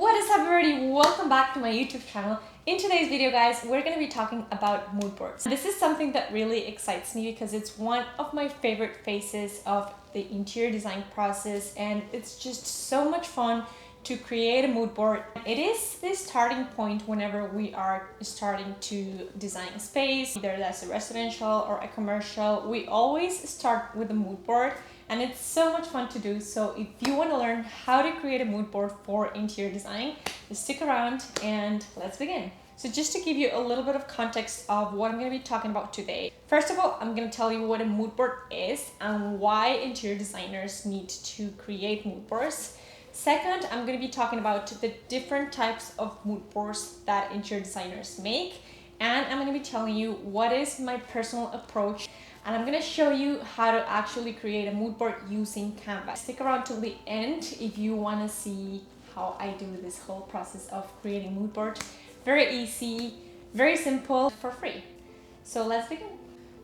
What is up, everybody? Welcome back to my YouTube channel. In today's video, guys, we're going to be talking about mood boards. This is something that really excites me because it's one of my favorite phases of the interior design process, and it's just so much fun to create a mood board. It is the starting point whenever we are starting to design a space, either that's a residential or a commercial. We always start with a mood board, and it's so much fun to do. So if you want to learn how to create a mood board for interior design, just stick around and let's begin. So just to give you a little bit of context of what I'm going to be talking about today. First of all, I'm going to tell you what a mood board is and why interior designers need to create mood boards. Second, I'm going to be talking about the different types of mood boards that interior designers make. And I'm going to be telling you what is my personal approach. And I'm going to show you how to actually create a mood board using Canva. Stick around till the end if you want to see how I do this whole process of creating mood board. Very easy, very simple, for free. So let's begin.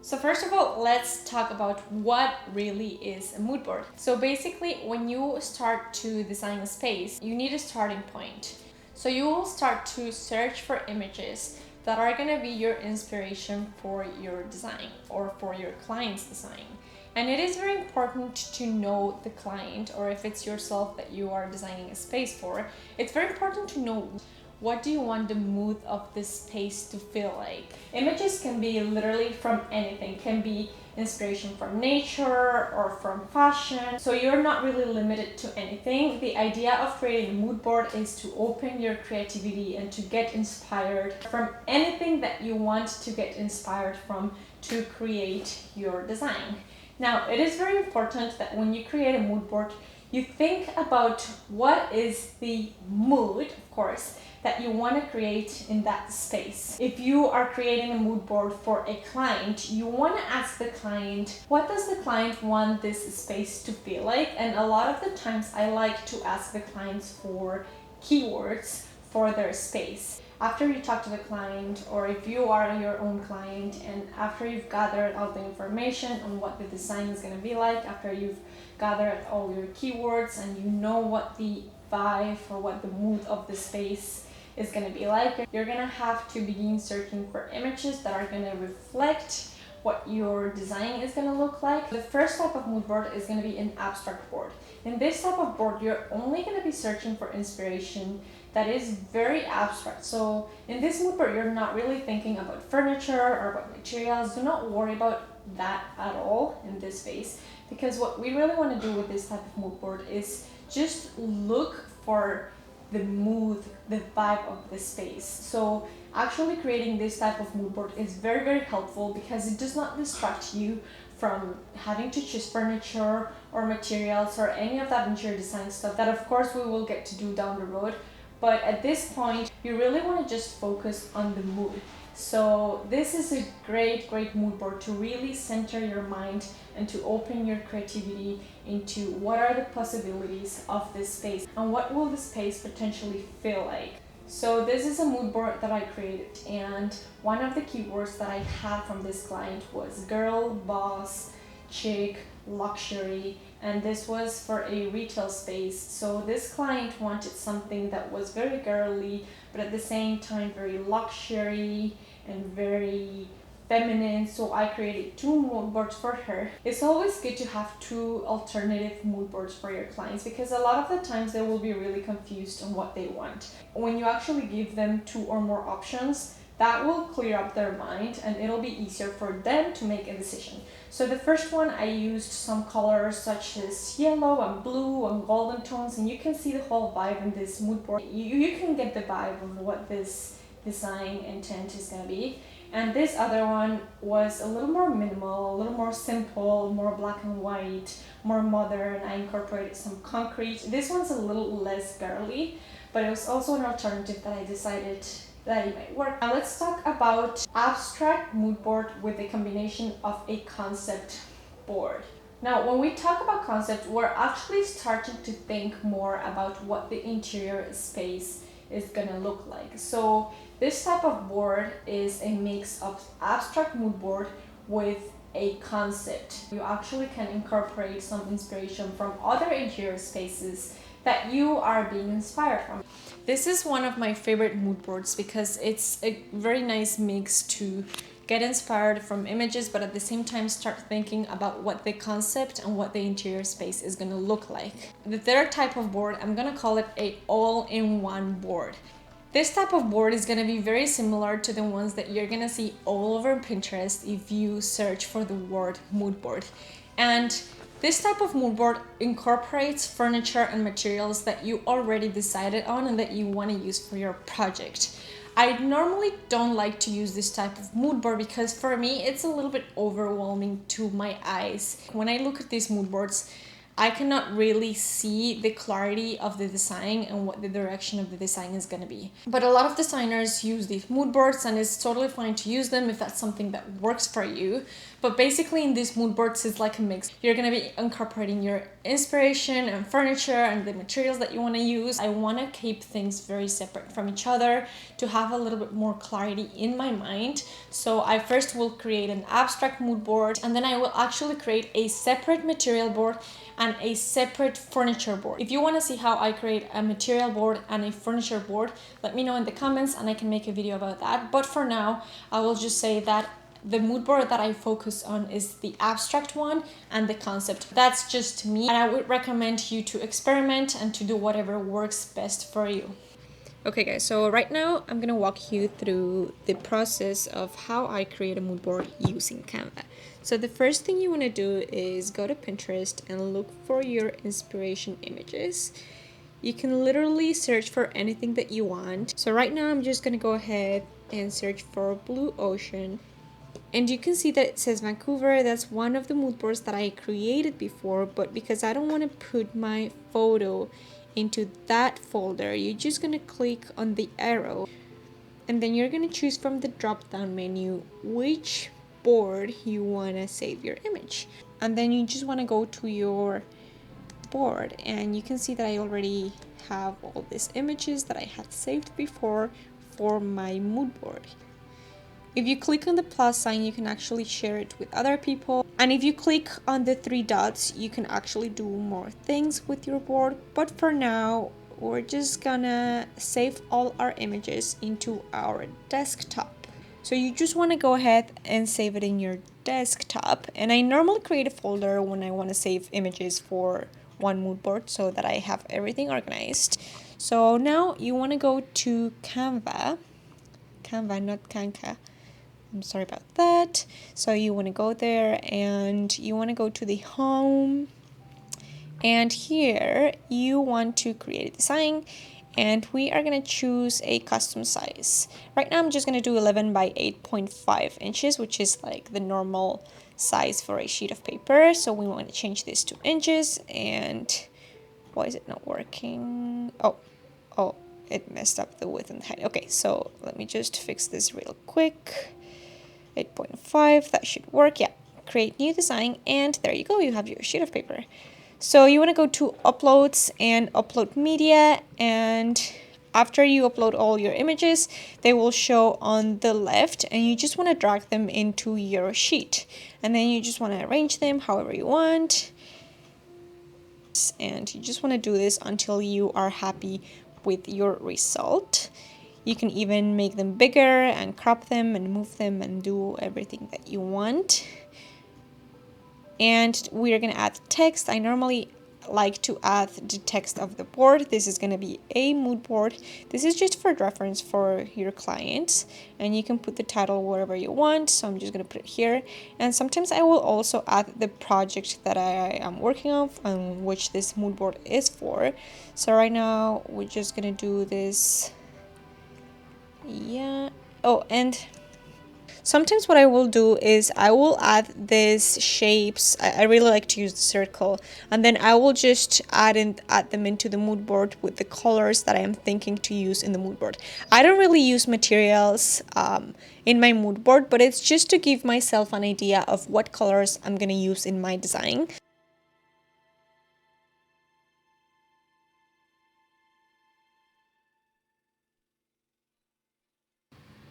So first of all, let's talk about what really is a mood board. So basically, when you start to design a space, you need a starting point. So you will start to search for images that are going to be your inspiration for your design or for your client's design. And it is very important to know the client, or if it's yourself that you are designing a space for, it's very important to know what do you want the mood of this space to feel like. Images can be literally from anything, can be inspiration from nature or from fashion. So you're not really limited to anything. The idea of creating a mood board is to open your creativity and to get inspired from anything that you want to get inspired from to create your design. Now, it is very important that when you create a mood board, you think about what is the mood, of course, that you want to create in that space. If you are creating a mood board for a client, you want to ask the client, what does the client want this space to feel like? And a lot of the times I like to ask the clients for keywords for their space. After you talk to the client, or if you are your own client, and after you've gathered all the information on what the design is going to be like, after you've gathered all your keywords and you know what the vibe or what the mood of the space is going to be like, you're going to have to begin searching for images that are going to reflect what your design is going to look like. The first type of mood board is going to be an abstract board. In this type of board, you're only going to be searching for inspiration that is very abstract. So in this mood board, you're not really thinking about furniture or about materials. Do not worry about that at all in this phase, because what we really want to do with this type of mood board is just look for the mood, the vibe of the space. So actually creating this type of mood board is very, very helpful because it does not distract you from having to choose furniture or materials or any of that interior design stuff that of course we will get to do down the road. But at this point, you really want to just focus on the mood. So this is a great mood board to really center your mind and to open your creativity into what are the possibilities of this space and what will the space potentially feel like. So this is a mood board that I created, and one of the keywords that I had from this client was girl, boss, chic, luxury, and this was for a retail space. So this client wanted something that was very girly, but at the same time very luxury and very feminine. So I created two mood boards for her. It's always good to have two alternative mood boards for your clients because a lot of the times they will be really confused on what they want. When you actually give them two or more options, that will clear up their mind and it'll be easier for them to make a decision. So the first one, I used some colors such as yellow and blue and golden tones, and you can see the whole vibe in this mood board. You can get the vibe of what this design intent is going to be. And this other one was a little more minimal, a little more simple, more black and white, more modern. I incorporated some concrete. This one's a little less girly, but it was also an alternative that I decided that it might work. Now let's talk about abstract mood board with a combination of a concept board. Now, when we talk about concept, we're actually starting to think more about what the interior space is gonna look like. So this type of board is a mix of abstract mood board with a concept. You actually can incorporate some inspiration from other interior spaces that you are being inspired from. This is one of my favorite mood boards because it's a very nice mix to get inspired from images, but at the same time start thinking about what the concept and what the interior space is going to look like. The third type of board, I'm going to call it a all-in-one board. This type of board is going to be very similar to the ones that you're going to see all over Pinterest if you search for the word mood board. And this type of mood board incorporates furniture and materials that you already decided on and that you want to use for your project. I normally don't like to use this type of mood board because for me it's a little bit overwhelming to my eyes. When I look at these mood boards, I cannot really see the clarity of the design and what the direction of the design is going to be. But a lot of designers use these mood boards and it's totally fine to use them if that's something that works for you. But basically in these mood boards, it's like a mix. You're going to be incorporating your inspiration and furniture and the materials that you want to use. I want to keep things very separate from each other to have a little bit more clarity in my mind. So I first will create an abstract mood board and then I will actually create a separate material board and a separate furniture board. If you want to see how I create a material board and a furniture board, let me know in the comments and I can make a video about that. But for now, I will just say that the mood board that I focus on is the abstract one and the concept. That's just me, and I would recommend you to experiment and to do whatever works best for you. Okay guys, so right now I'm gonna walk you through the process of how I create a mood board using Canva. So the first thing you want to do is go to Pinterest and look for your inspiration images. You can literally search for anything that you want. So right now I'm just gonna go ahead and search for blue ocean. And you can see that it says Vancouver. That's one of the mood boards that I created before, but because I don't want to put my photo into that folder, you're just going to click on the arrow and then you're going to choose from the drop down menu which board you want to save your image. And then you just want to go to your board and you can see that I already have all these images that I had saved before for my mood board. If you click on the plus sign, you can actually share it with other people. And if you click on the three dots, you can actually do more things with your board. But for now, we're just gonna save all our images into our desktop. So you just want to go ahead and save it in your desktop. And I normally create a folder when I want to save images for one mood board so that I have everything organized. So now you want to go to Canva, not Canva. I'm sorry about that. So you want to go there and you want to go to the home, and here you want to create a design, and we are going to choose a custom size. Right now I'm just going to do 11 by 8.5 inches, which is like the normal size for a sheet of paper. So we want to change this to inches. And why is it not working? Oh, it messed up the width and the height. Okay, so let me just fix this real quick. 8.5, that should work. Yeah, create new design, and there you go, you have your sheet of paper. So you want to go to uploads and upload media, and after you upload all your images, they will show on the left, and you just want to drag them into your sheet, and then you just want to arrange them however you want, and you just want to do this until you are happy with your result. You can even make them bigger and crop them and move them and do everything that you want. And we are going to add text. I normally like to add the text of the board. This is going to be a mood board. This is just for reference for your clients, and you can put the title wherever you want. So I'm just going to put it here. And sometimes I will also add the project that I am working on which this mood board is for. So right now we're just going to do this. Yeah. Oh, and sometimes what I will do is I will add these shapes. I really like to use the circle, and then I will just add them into the mood board with the colors that I am thinking to use in the mood board. I don't really use materials in my mood board, but it's just to give myself an idea of what colors I'm going to use in my design.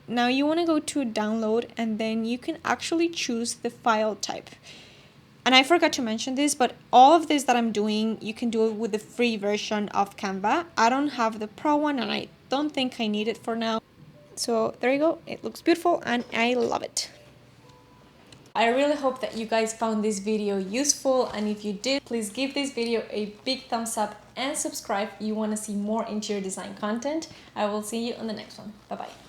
Now you want to go to download, and then you can actually choose the file type. And I forgot to mention this, but all of this that I'm doing, you can do it with the free version of Canva. I don't have the pro one, and I don't think I need it for now. So there you go. It looks beautiful and I love it. I really hope that you guys found this video useful, and if you did, please give this video a big thumbs up and subscribe if you want to see more interior design content. I will see you on the next one. Bye bye.